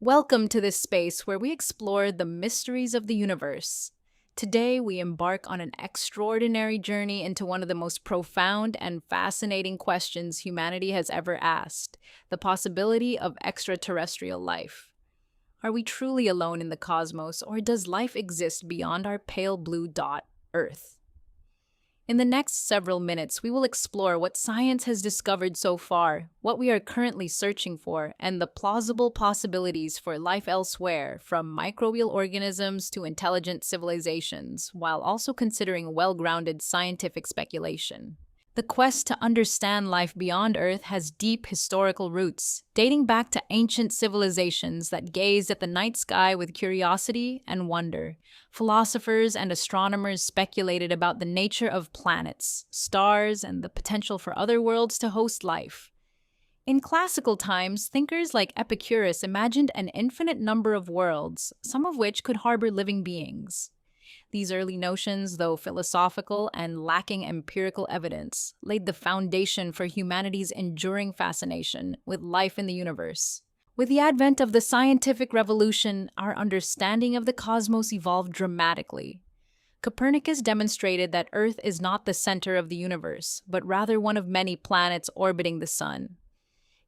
Welcome to this space where we explore the mysteries of the universe. Today, we embark on an extraordinary journey into one of the most profound and fascinating questions humanity has ever asked: the possibility of extraterrestrial life. Are we truly alone in the cosmos, or does life exist beyond our pale blue dot, Earth? In the next several minutes, we will explore what science has discovered so far, what we are currently searching for, and the plausible possibilities for life elsewhere, from microbial organisms to intelligent civilizations, while also considering well-grounded scientific speculation. The quest to understand life beyond Earth has deep historical roots, dating back to ancient civilizations that gazed at the night sky with curiosity and wonder. Philosophers and astronomers speculated about the nature of planets, stars, and the potential for other worlds to host life. In classical times, thinkers like Epicurus imagined an infinite number of worlds, some of which could harbor living beings. These early notions, though philosophical and lacking empirical evidence, laid the foundation for humanity's enduring fascination with life in the universe. With the advent of the scientific revolution, our understanding of the cosmos evolved dramatically. Copernicus demonstrated that Earth is not the center of the universe, but rather one of many planets orbiting the sun.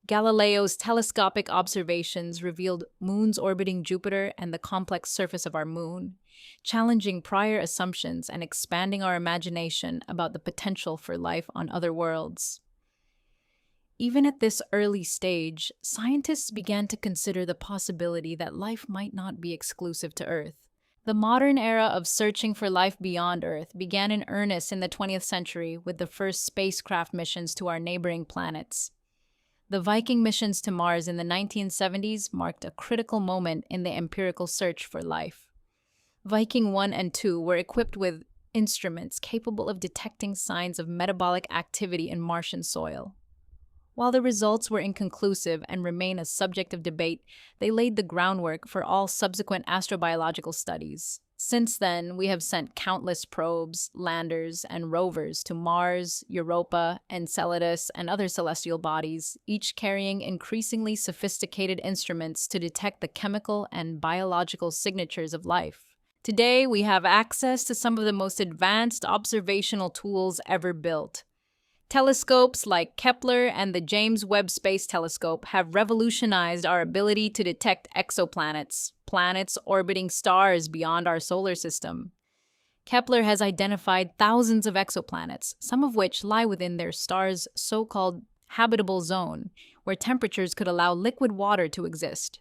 Galileo's telescopic observations revealed moons orbiting Jupiter and the complex surface of our moon, challenging prior assumptions and expanding our imagination about the potential for life on other worlds. Even at this early stage, scientists began to consider the possibility that life might not be exclusive to Earth. The modern era of searching for life beyond Earth began in earnest in the 20th century with the first spacecraft missions to our neighboring planets. The Viking missions to Mars in the 1970s marked a critical moment in the empirical search for life. Viking 1 and 2 were equipped with instruments capable of detecting signs of metabolic activity in Martian soil. While the results were inconclusive and remain a subject of debate, they laid the groundwork for all subsequent astrobiological studies. Since then, we have sent countless probes, landers, and rovers to Mars, Europa, Enceladus, and other celestial bodies, each carrying increasingly sophisticated instruments to detect the chemical and biological signatures of life. Today, we have access to some of the most advanced observational tools ever built. Telescopes like Kepler and the James Webb Space Telescope have revolutionized our ability to detect exoplanets, planets orbiting stars beyond our solar system. Kepler has identified thousands of exoplanets, some of which lie within their star's so-called habitable zone, where temperatures could allow liquid water to exist.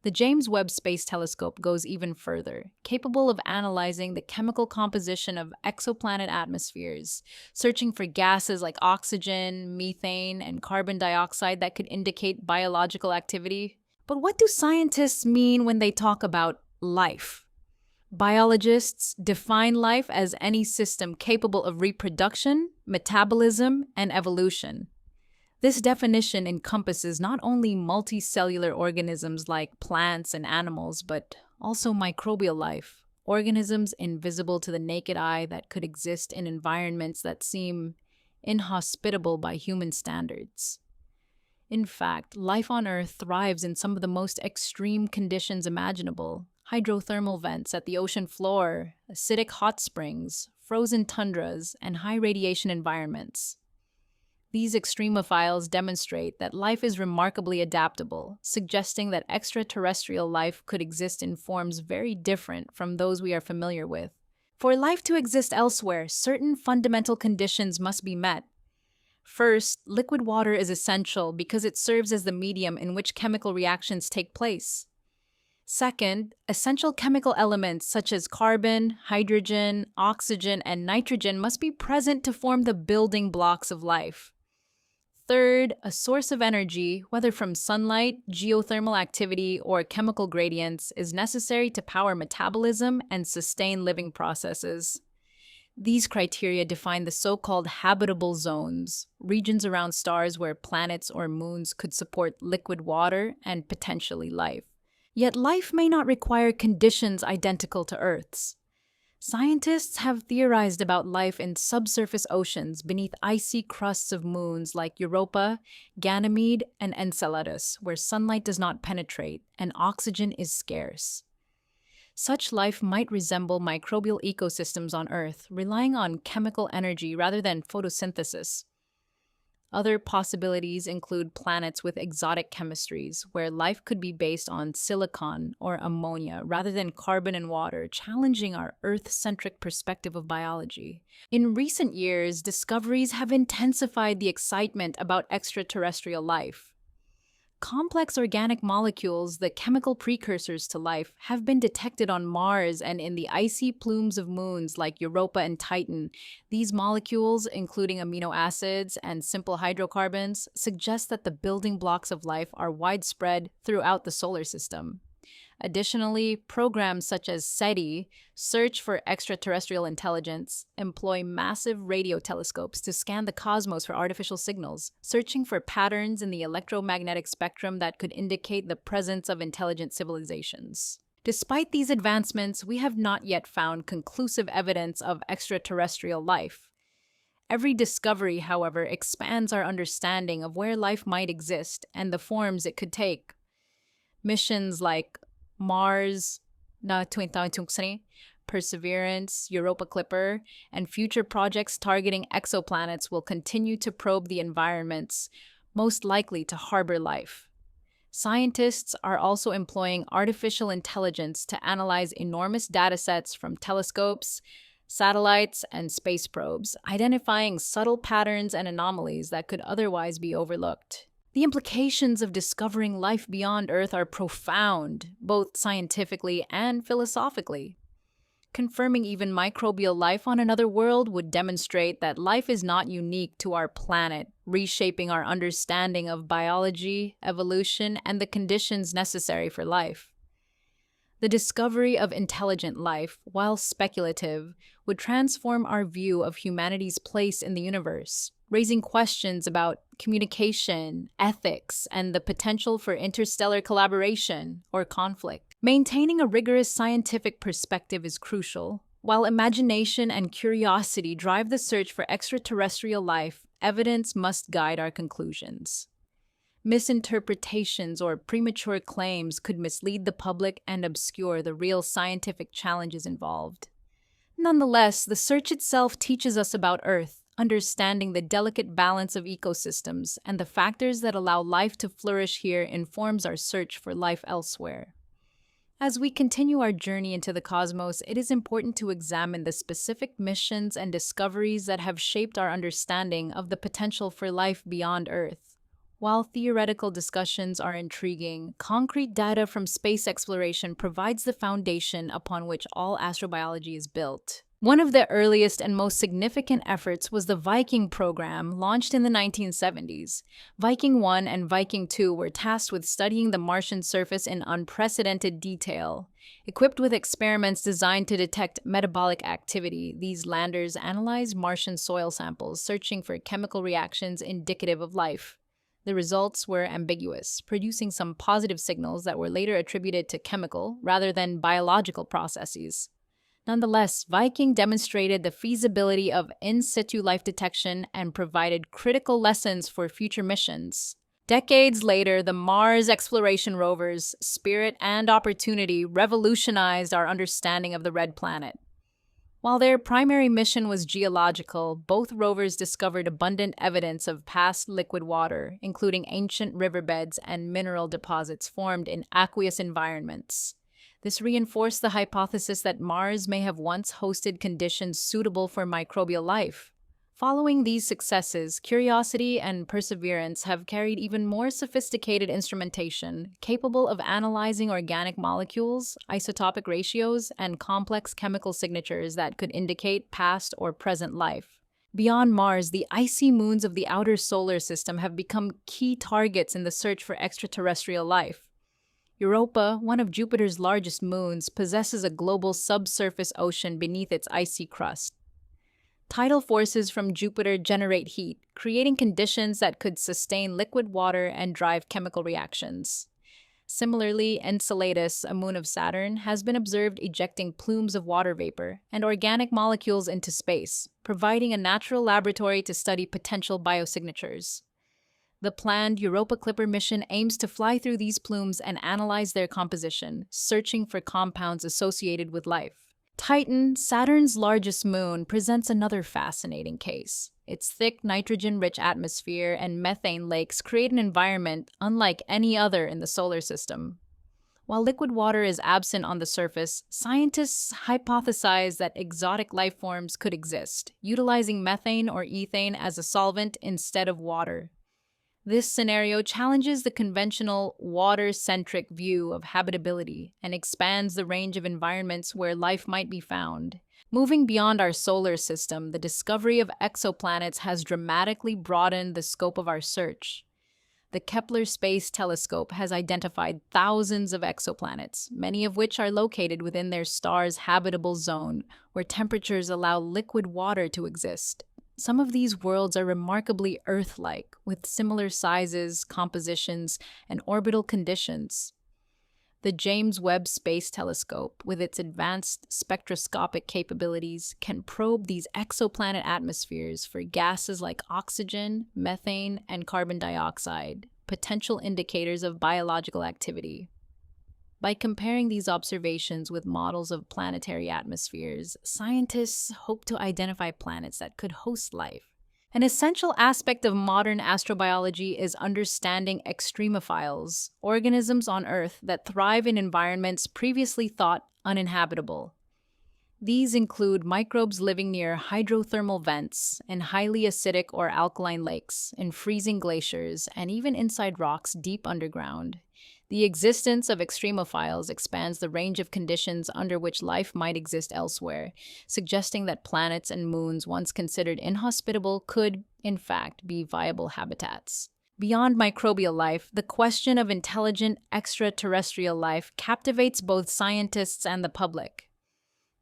The James Webb Space Telescope goes even further, capable of analyzing the chemical composition of exoplanet atmospheres, searching for gases like oxygen, methane, and carbon dioxide that could indicate biological activity. But what do scientists mean when they talk about life? Biologists define life as any system capable of reproduction, metabolism, and evolution. This definition encompasses not only multicellular organisms like plants and animals, but also microbial life, organisms invisible to the naked eye that could exist in environments that seem inhospitable by human standards. In fact, life on Earth thrives in some of the most extreme conditions imaginable: hydrothermal vents at the ocean floor, acidic hot springs, frozen tundras, and high radiation environments. These extremophiles demonstrate that life is remarkably adaptable, suggesting that extraterrestrial life could exist in forms very different from those we are familiar with. For life to exist elsewhere, certain fundamental conditions must be met. First, liquid water is essential because it serves as the medium in which chemical reactions take place. Second, essential chemical elements such as carbon, hydrogen, oxygen, and nitrogen must be present to form the building blocks of life. Third, a source of energy, whether from sunlight, geothermal activity, or chemical gradients, is necessary to power metabolism and sustain living processes. These criteria define the so-called habitable zones, regions around stars where planets or moons could support liquid water and potentially life. Yet life may not require conditions identical to Earth's. Scientists have theorized about life in subsurface oceans beneath icy crusts of moons like Europa, Ganymede, and Enceladus, where sunlight does not penetrate and oxygen is scarce. Such life might resemble microbial ecosystems on Earth, relying on chemical energy rather than photosynthesis. Other possibilities include planets with exotic chemistries, where life could be based on silicon or ammonia rather than carbon and water, challenging our Earth-centric perspective of biology. In recent years, discoveries have intensified the excitement about extraterrestrial life. Complex organic molecules, the chemical precursors to life, have been detected on Mars and in the icy plumes of moons like Europa and Titan. These molecules, including amino acids and simple hydrocarbons, suggest that the building blocks of life are widespread throughout the solar system. Additionally, programs such as SETI, Search for Extraterrestrial Intelligence, employ massive radio telescopes to scan the cosmos for artificial signals, searching for patterns in the electromagnetic spectrum that could indicate the presence of intelligent civilizations. Despite these advancements, we have not yet found conclusive evidence of extraterrestrial life. Every discovery, however, expands our understanding of where life might exist and the forms it could take. Missions like Mars, Perseverance, Europa Clipper, and future projects targeting exoplanets will continue to probe the environments most likely to harbor life. Scientists are also employing artificial intelligence to analyze enormous datasets from telescopes, satellites, and space probes, identifying subtle patterns and anomalies that could otherwise be overlooked. The implications of discovering life beyond Earth are profound, both scientifically and philosophically. Confirming even microbial life on another world would demonstrate that life is not unique to our planet, reshaping our understanding of biology, evolution, and the conditions necessary for life. The discovery of intelligent life, while speculative, would transform our view of humanity's place in the universe, raising questions about communication, ethics, and the potential for interstellar collaboration or conflict. Maintaining a rigorous scientific perspective is crucial. While imagination and curiosity drive the search for extraterrestrial life, evidence must guide our conclusions. Misinterpretations or premature claims could mislead the public and obscure the real scientific challenges involved. Nonetheless, the search itself teaches us about Earth, understanding the delicate balance of ecosystems and the factors that allow life to flourish here informs our search for life elsewhere. As we continue our journey into the cosmos, it is important to examine the specific missions and discoveries that have shaped our understanding of the potential for life beyond Earth. While theoretical discussions are intriguing, concrete data from space exploration provides the foundation upon which all astrobiology is built. One of the earliest and most significant efforts was the Viking program, launched in the 1970s. Viking 1 and Viking 2 were tasked with studying the Martian surface in unprecedented detail. Equipped with experiments designed to detect metabolic activity, these landers analyzed Martian soil samples, searching for chemical reactions indicative of life. The results were ambiguous, producing some positive signals that were later attributed to chemical rather than biological processes. Nonetheless, Viking demonstrated the feasibility of in situ life detection and provided critical lessons for future missions. Decades later, the Mars exploration rovers, Spirit and Opportunity, revolutionized our understanding of the Red Planet. While their primary mission was geological, both rovers discovered abundant evidence of past liquid water, including ancient riverbeds and mineral deposits formed in aqueous environments. This reinforced the hypothesis that Mars may have once hosted conditions suitable for microbial life. Following these successes, Curiosity and Perseverance have carried even more sophisticated instrumentation, capable of analyzing organic molecules, isotopic ratios, and complex chemical signatures that could indicate past or present life. Beyond Mars, the icy moons of the outer solar system have become key targets in the search for extraterrestrial life. Europa, one of Jupiter's largest moons, possesses a global subsurface ocean beneath its icy crust. Tidal forces from Jupiter generate heat, creating conditions that could sustain liquid water and drive chemical reactions. Similarly, Enceladus, a moon of Saturn, has been observed ejecting plumes of water vapor and organic molecules into space, providing a natural laboratory to study potential biosignatures. The planned Europa Clipper mission aims to fly through these plumes and analyze their composition, searching for compounds associated with life. Titan, Saturn's largest moon, presents another fascinating case. Its thick, nitrogen-rich atmosphere and methane lakes create an environment unlike any other in the solar system. While liquid water is absent on the surface, scientists hypothesize that exotic life forms could exist, utilizing methane or ethane as a solvent instead of water. This scenario challenges the conventional water-centric view of habitability and expands the range of environments where life might be found. Moving beyond our solar system, the discovery of exoplanets has dramatically broadened the scope of our search. The Kepler Space Telescope has identified thousands of exoplanets, many of which are located within their star's habitable zone, where temperatures allow liquid water to exist. Some of these worlds are remarkably Earth-like, with similar sizes, compositions, and orbital conditions. The James Webb Space Telescope, with its advanced spectroscopic capabilities, can probe these exoplanet atmospheres for gases like oxygen, methane, and carbon dioxide, potential indicators of biological activity. By comparing these observations with models of planetary atmospheres, scientists hope to identify planets that could host life. An essential aspect of modern astrobiology is understanding extremophiles, organisms on Earth that thrive in environments previously thought uninhabitable. These include microbes living near hydrothermal vents, in highly acidic or alkaline lakes, in freezing glaciers, and even inside rocks deep underground. The existence of extremophiles expands the range of conditions under which life might exist elsewhere, suggesting that planets and moons once considered inhospitable could, in fact, be viable habitats. Beyond microbial life, the question of intelligent extraterrestrial life captivates both scientists and the public.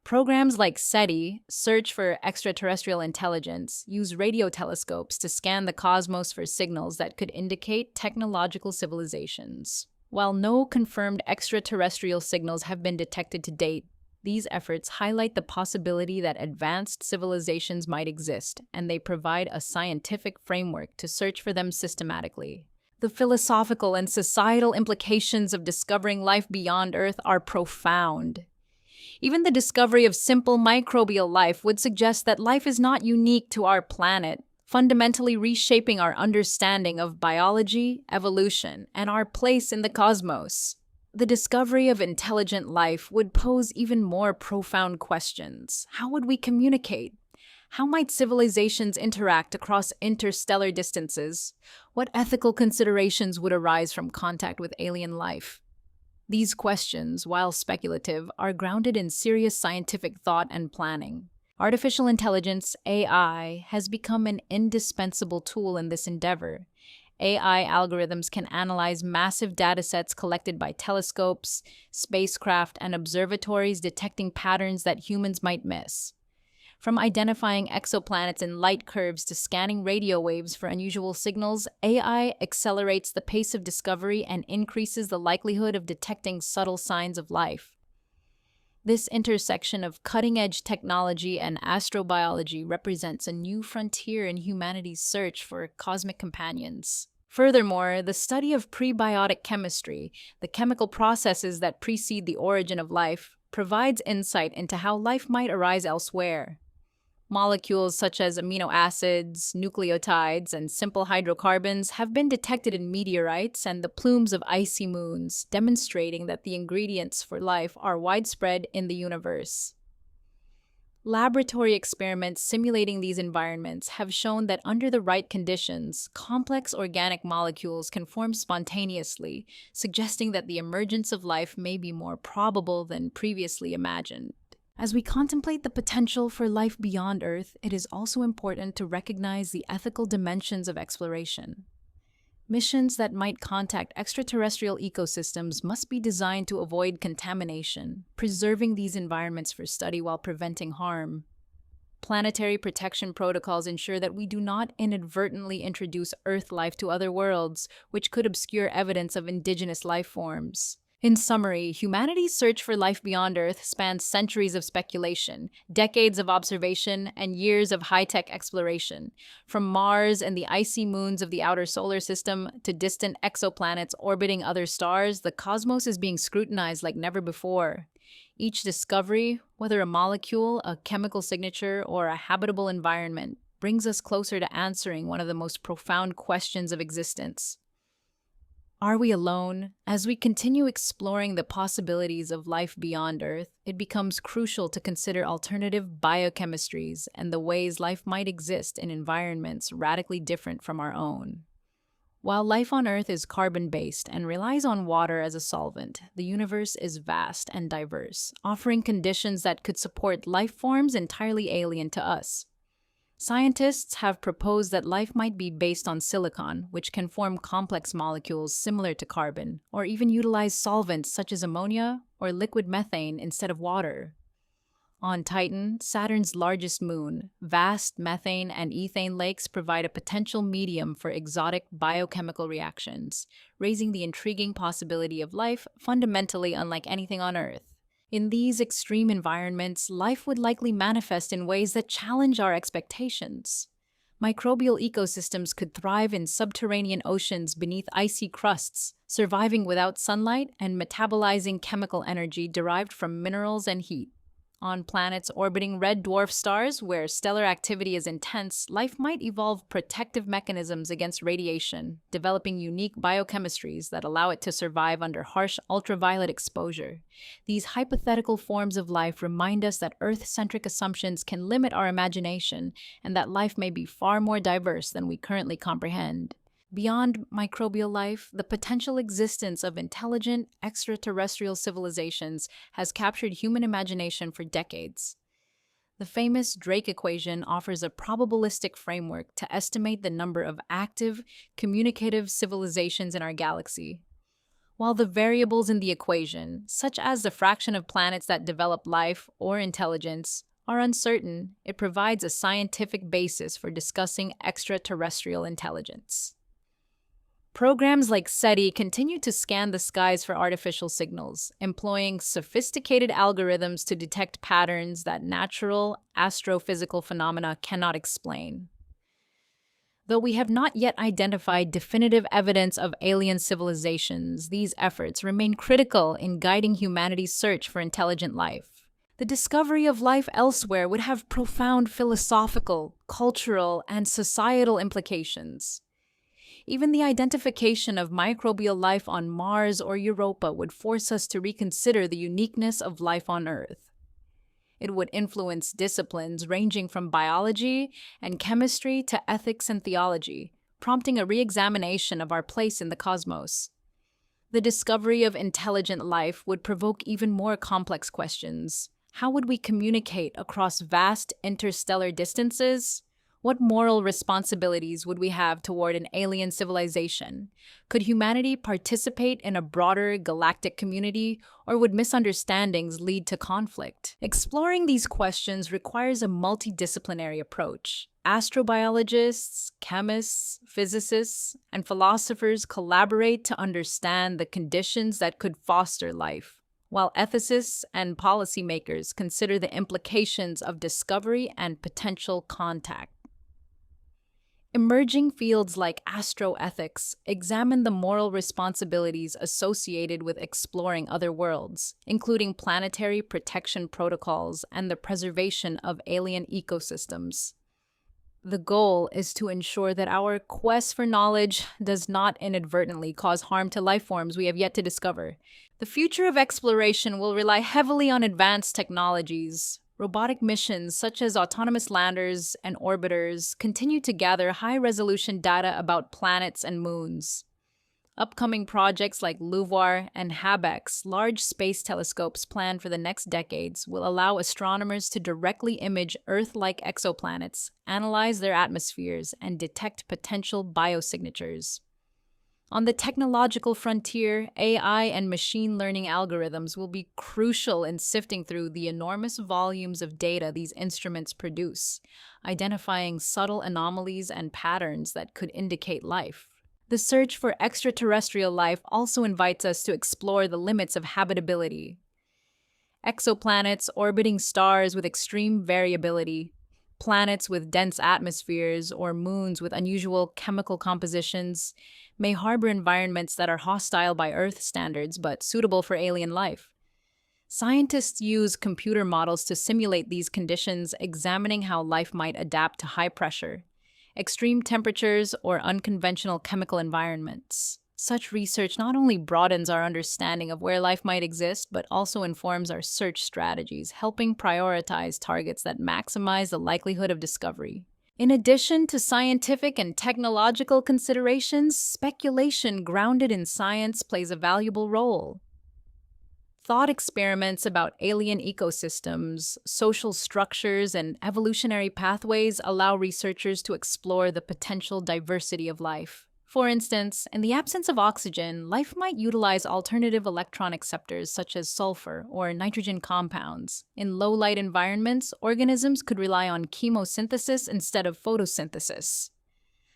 Programs like SETI, Search for Extraterrestrial Intelligence, use radio telescopes to scan the cosmos for signals that could indicate technological civilizations. While no confirmed extraterrestrial signals have been detected to date, these efforts highlight the possibility that advanced civilizations might exist, and they provide a scientific framework to search for them systematically. The philosophical and societal implications of discovering life beyond Earth are profound. Even the discovery of simple microbial life would suggest that life is not unique to our planet, fundamentally reshaping our understanding of biology, evolution, and our place in the cosmos. The discovery of intelligent life would pose even more profound questions. How would we communicate? How might civilizations interact across interstellar distances? What ethical considerations would arise from contact with alien life? These questions, while speculative, are grounded in serious scientific thought and planning. Artificial intelligence, AI, has become an indispensable tool in this endeavor. AI algorithms can analyze massive datasets collected by telescopes, spacecraft, and observatories, detecting patterns that humans might miss. From identifying exoplanets in light curves to scanning radio waves for unusual signals, AI accelerates the pace of discovery and increases the likelihood of detecting subtle signs of life. This intersection of cutting-edge technology and astrobiology represents a new frontier in humanity's search for cosmic companions. Furthermore, the study of prebiotic chemistry, the chemical processes that precede the origin of life, provides insight into how life might arise elsewhere. Molecules such as amino acids, nucleotides, and simple hydrocarbons have been detected in meteorites and the plumes of icy moons, demonstrating that the ingredients for life are widespread in the universe. Laboratory experiments simulating these environments have shown that under the right conditions, complex organic molecules can form spontaneously, suggesting that the emergence of life may be more probable than previously imagined. As we contemplate the potential for life beyond Earth, it is also important to recognize the ethical dimensions of exploration. Missions that might contact extraterrestrial ecosystems must be designed to avoid contamination, preserving these environments for study while preventing harm. Planetary protection protocols ensure that we do not inadvertently introduce Earth life to other worlds, which could obscure evidence of indigenous life forms. In summary, humanity's search for life beyond Earth spans centuries of speculation, decades of observation, and years of high-tech exploration. From Mars and the icy moons of the outer solar system to distant exoplanets orbiting other stars, the cosmos is being scrutinized like never before. Each discovery, whether a molecule, a chemical signature, or a habitable environment, brings us closer to answering one of the most profound questions of existence. Are we alone? As we continue exploring the possibilities of life beyond Earth, it becomes crucial to consider alternative biochemistries and the ways life might exist in environments radically different from our own. While life on Earth is carbon-based and relies on water as a solvent, the universe is vast and diverse, offering conditions that could support life forms entirely alien to us. Scientists have proposed that life might be based on silicon, which can form complex molecules similar to carbon, or even utilize solvents such as ammonia or liquid methane instead of water. On Titan, Saturn's largest moon, vast methane and ethane lakes provide a potential medium for exotic biochemical reactions, raising the intriguing possibility of life fundamentally unlike anything on Earth. In these extreme environments, life would likely manifest in ways that challenge our expectations. Microbial ecosystems could thrive in subterranean oceans beneath icy crusts, surviving without sunlight and metabolizing chemical energy derived from minerals and heat. On planets orbiting red dwarf stars, where stellar activity is intense, life might evolve protective mechanisms against radiation, developing unique biochemistries that allow it to survive under harsh ultraviolet exposure. These hypothetical forms of life remind us that Earth-centric assumptions can limit our imagination and that life may be far more diverse than we currently comprehend. Beyond microbial life, the potential existence of intelligent extraterrestrial civilizations has captured human imagination for decades. The famous Drake equation offers a probabilistic framework to estimate the number of active, communicative civilizations in our galaxy. While the variables in the equation, such as the fraction of planets that develop life or intelligence, are uncertain, it provides a scientific basis for discussing extraterrestrial intelligence. Programs like SETI continue to scan the skies for artificial signals, employing sophisticated algorithms to detect patterns that natural astrophysical phenomena cannot explain. Though we have not yet identified definitive evidence of alien civilizations, these efforts remain critical in guiding humanity's search for intelligent life. The discovery of life elsewhere would have profound philosophical, cultural, and societal implications. Even the identification of microbial life on Mars or Europa would force us to reconsider the uniqueness of life on Earth. It would influence disciplines ranging from biology and chemistry to ethics and theology, prompting a re-examination of our place in the cosmos. The discovery of intelligent life would provoke even more complex questions. How would we communicate across vast interstellar distances? What moral responsibilities would we have toward an alien civilization? Could humanity participate in a broader galactic community, or would misunderstandings lead to conflict? Exploring these questions requires a multidisciplinary approach. Astrobiologists, chemists, physicists, and philosophers collaborate to understand the conditions that could foster life, while ethicists and policymakers consider the implications of discovery and potential contact. Emerging fields like astroethics examine the moral responsibilities associated with exploring other worlds, including planetary protection protocols and the preservation of alien ecosystems. The goal is to ensure that our quest for knowledge does not inadvertently cause harm to life forms we have yet to discover. The future of exploration will rely heavily on advanced technologies. Robotic missions such as autonomous landers and orbiters continue to gather high-resolution data about planets and moons. Upcoming projects like LUVOIR and HABEX, large space telescopes planned for the next decades, will allow astronomers to directly image Earth-like exoplanets, analyze their atmospheres, and detect potential biosignatures. On the technological frontier, AI and machine learning algorithms will be crucial in sifting through the enormous volumes of data these instruments produce, identifying subtle anomalies and patterns that could indicate life. The search for extraterrestrial life also invites us to explore the limits of habitability. Exoplanets orbiting stars with extreme variability, planets with dense atmospheres, or moons with unusual chemical compositions may harbor environments that are hostile by Earth standards but suitable for alien life. Scientists use computer models to simulate these conditions, examining how life might adapt to high pressure, extreme temperatures, or unconventional chemical environments. Such research not only broadens our understanding of where life might exist, but also informs our search strategies, helping prioritize targets that maximize the likelihood of discovery. In addition to scientific and technological considerations, speculation grounded in science plays a valuable role. Thought experiments about alien ecosystems, social structures, and evolutionary pathways allow researchers to explore the potential diversity of life. For instance, in the absence of oxygen, life might utilize alternative electron acceptors such as sulfur or nitrogen compounds. In low-light environments, organisms could rely on chemosynthesis instead of photosynthesis.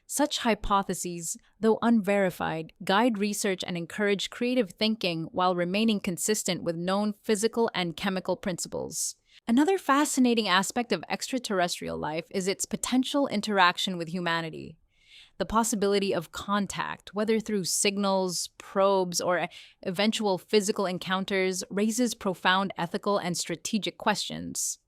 Such hypotheses, though unverified, guide research and encourage creative thinking while remaining consistent with known physical and chemical principles. Another fascinating aspect of extraterrestrial life is its potential interaction with humanity. The possibility of contact, whether through signals, probes, or eventual physical encounters, raises profound ethical and strategic questions.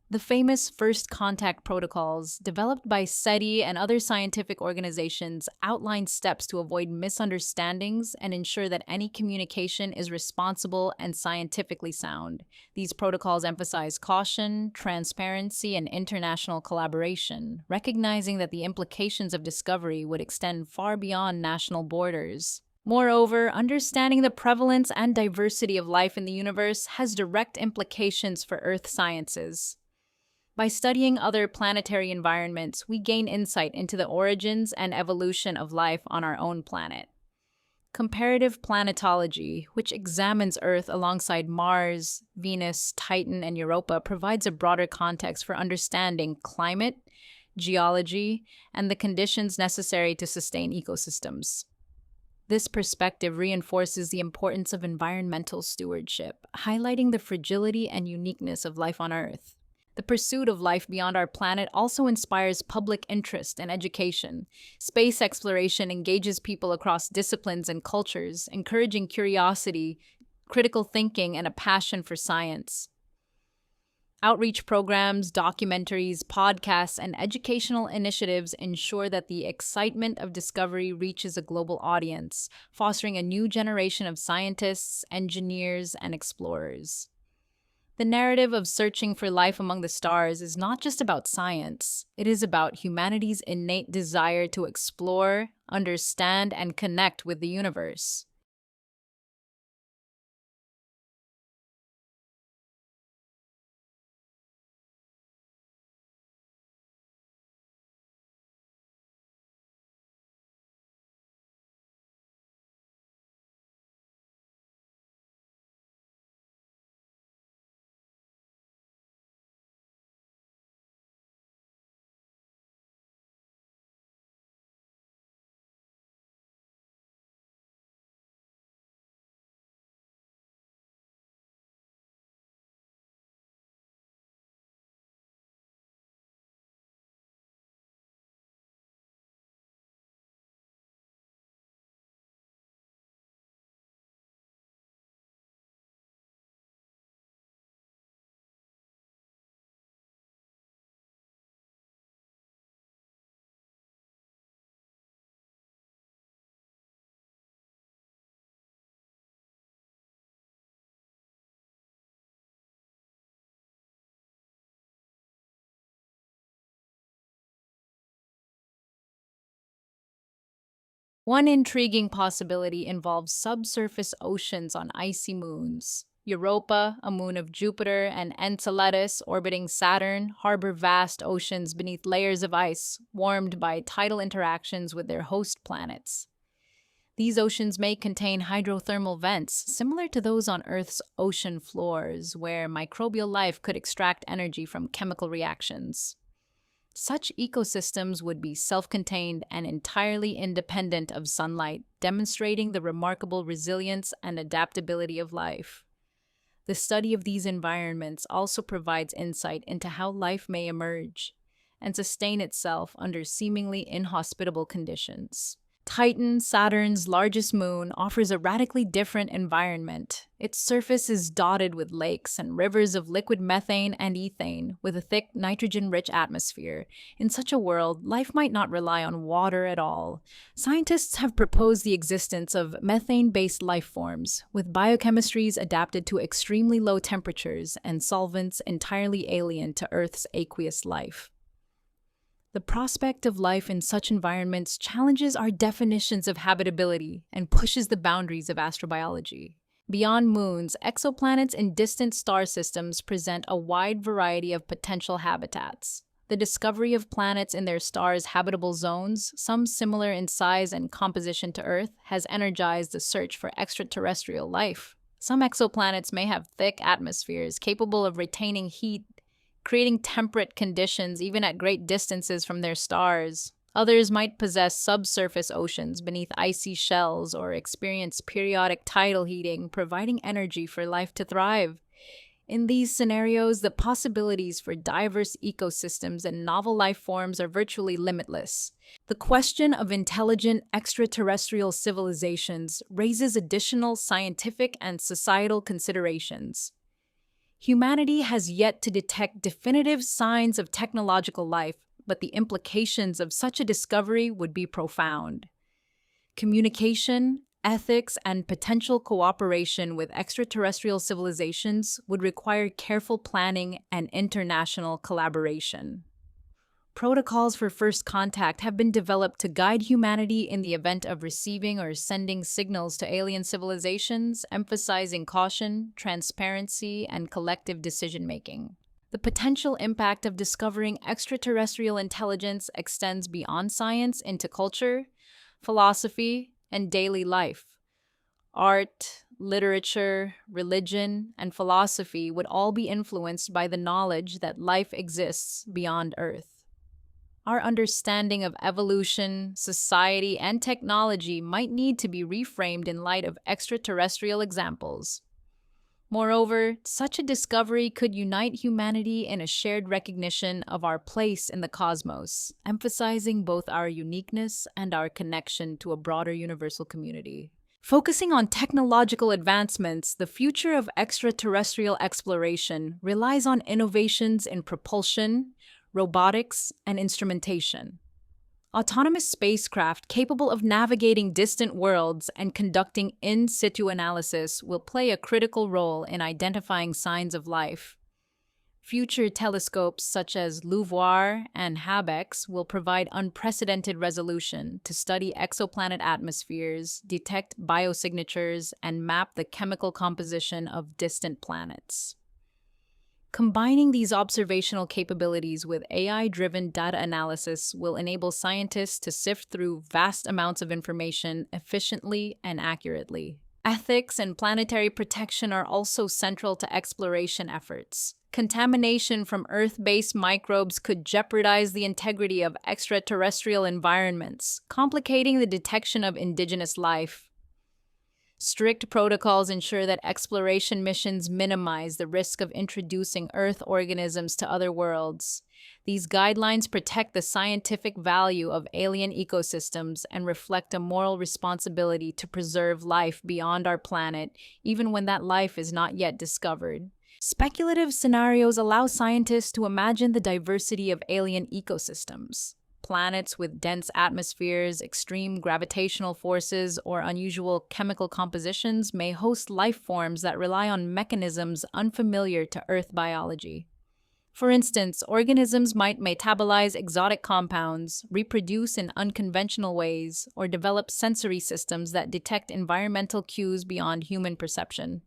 The famous First Contact protocols, developed by SETI and other scientific organizations, outline steps to avoid misunderstandings and ensure that any communication is responsible and scientifically sound. These protocols emphasize caution, transparency, and international collaboration, recognizing that the implications of discovery would extend far beyond national borders. Moreover, understanding the prevalence and diversity of life in the universe has direct implications for Earth sciences. By studying other planetary environments, we gain insight into the origins and evolution of life on our own planet. Comparative planetology, which examines Earth alongside Mars, Venus, Titan, and Europa, provides a broader context for understanding climate, geology, and the conditions necessary to sustain ecosystems. This perspective reinforces the importance of environmental stewardship, highlighting the fragility and uniqueness of life on Earth. The pursuit of life beyond our planet also inspires public interest and education. Space exploration engages people across disciplines and cultures, encouraging curiosity, critical thinking, and a passion for science. Outreach programs, documentaries, podcasts, and educational initiatives ensure that the excitement of discovery reaches a global audience, fostering a new generation of scientists, engineers, and explorers. The narrative of searching for life among the stars is not just about science. It is about humanity's innate desire to explore, understand, and connect with the universe. One intriguing possibility involves subsurface oceans on icy moons. Europa, a moon of Jupiter, and Enceladus, orbiting Saturn, harbor vast oceans beneath layers of ice, warmed by tidal interactions with their host planets. These oceans may contain hydrothermal vents, similar to those on Earth's ocean floors, where microbial life could extract energy from chemical reactions. Such ecosystems would be self-contained and entirely independent of sunlight, demonstrating the remarkable resilience and adaptability of life. The study of these environments also provides insight into how life may emerge and sustain itself under seemingly inhospitable conditions. Titan, Saturn's largest moon, offers a radically different environment. Its surface is dotted with lakes and rivers of liquid methane and ethane, with a thick, nitrogen-rich atmosphere. In such a world, life might not rely on water at all. Scientists have proposed the existence of methane-based life forms, with biochemistries adapted to extremely low temperatures and solvents entirely alien to Earth's aqueous life. The prospect of life in such environments challenges our definitions of habitability and pushes the boundaries of astrobiology. Beyond moons, exoplanets in distant star systems present a wide variety of potential habitats. The discovery of planets in their stars' habitable zones, some similar in size and composition to Earth, has energized the search for extraterrestrial life. Some exoplanets may have thick atmospheres capable of retaining heat, creating temperate conditions even at great distances from their stars. Others might possess subsurface oceans beneath icy shells or experience periodic tidal heating, providing energy for life to thrive. In these scenarios, the possibilities for diverse ecosystems and novel life forms are virtually limitless. The question of intelligent extraterrestrial civilizations raises additional scientific and societal considerations. Humanity has yet to detect definitive signs of technological life, but the implications of such a discovery would be profound. Communication, ethics, and potential cooperation with extraterrestrial civilizations would require careful planning and international collaboration. Protocols for first contact have been developed to guide humanity in the event of receiving or sending signals to alien civilizations, emphasizing caution, transparency, and collective decision-making. The potential impact of discovering extraterrestrial intelligence extends beyond science into culture, philosophy, and daily life. Art, literature, religion, and philosophy would all be influenced by the knowledge that life exists beyond Earth. Our understanding of evolution, society, and technology might need to be reframed in light of extraterrestrial examples. Moreover, such a discovery could unite humanity in a shared recognition of our place in the cosmos, emphasizing both our uniqueness and our connection to a broader universal community. Focusing on technological advancements, the future of extraterrestrial exploration relies on innovations in propulsion, robotics, and instrumentation. Autonomous spacecraft capable of navigating distant worlds and conducting in situ analysis will play a critical role in identifying signs of life. Future telescopes such as LUVOIR and HABEX will provide unprecedented resolution to study exoplanet atmospheres, detect biosignatures, and map the chemical composition of distant planets. Combining these observational capabilities with AI-driven data analysis will enable scientists to sift through vast amounts of information efficiently and accurately. Ethics and planetary protection are also central to exploration efforts. Contamination from Earth-based microbes could jeopardize the integrity of extraterrestrial environments, complicating the detection of indigenous life. Strict protocols ensure that exploration missions minimize the risk of introducing Earth organisms to other worlds. These guidelines protect the scientific value of alien ecosystems and reflect a moral responsibility to preserve life beyond our planet, even when that life is not yet discovered. Speculative scenarios allow scientists to imagine the diversity of alien ecosystems. Planets with dense atmospheres, extreme gravitational forces, or unusual chemical compositions may host life forms that rely on mechanisms unfamiliar to Earth biology. For instance, organisms might metabolize exotic compounds, reproduce in unconventional ways, or develop sensory systems that detect environmental cues beyond human perception.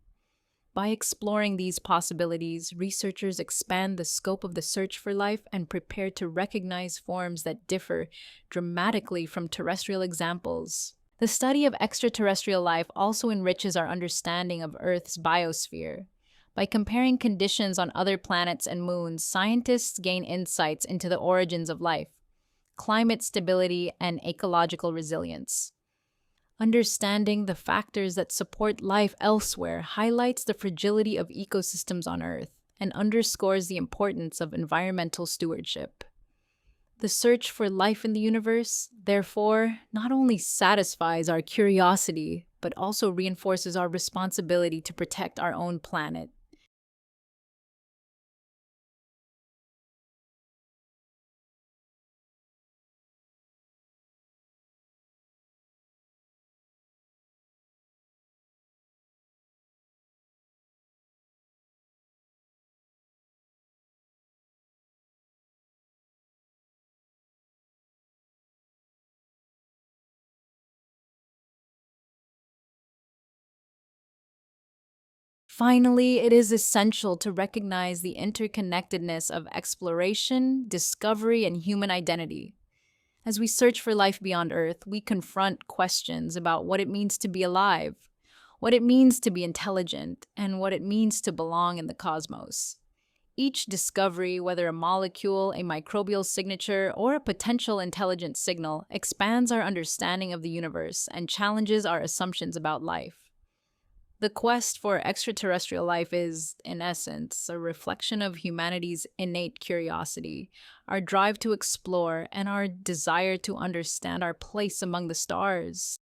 By exploring these possibilities, researchers expand the scope of the search for life and prepare to recognize forms that differ dramatically from terrestrial examples. The study of extraterrestrial life also enriches our understanding of Earth's biosphere. By comparing conditions on other planets and moons, scientists gain insights into the origins of life, climate stability, and ecological resilience. Understanding the factors that support life elsewhere highlights the fragility of ecosystems on Earth and underscores the importance of environmental stewardship. The search for life in the universe, therefore, not only satisfies our curiosity, but also reinforces our responsibility to protect our own planet. Finally, it is essential to recognize the interconnectedness of exploration, discovery, and human identity. As we search for life beyond Earth, we confront questions about what it means to be alive, what it means to be intelligent, and what it means to belong in the cosmos. Each discovery, whether a molecule, a microbial signature, or a potential intelligent signal, expands our understanding of the universe and challenges our assumptions about life. The quest for extraterrestrial life is, in essence, a reflection of humanity's innate curiosity, our drive to explore, and our desire to understand our place among the stars.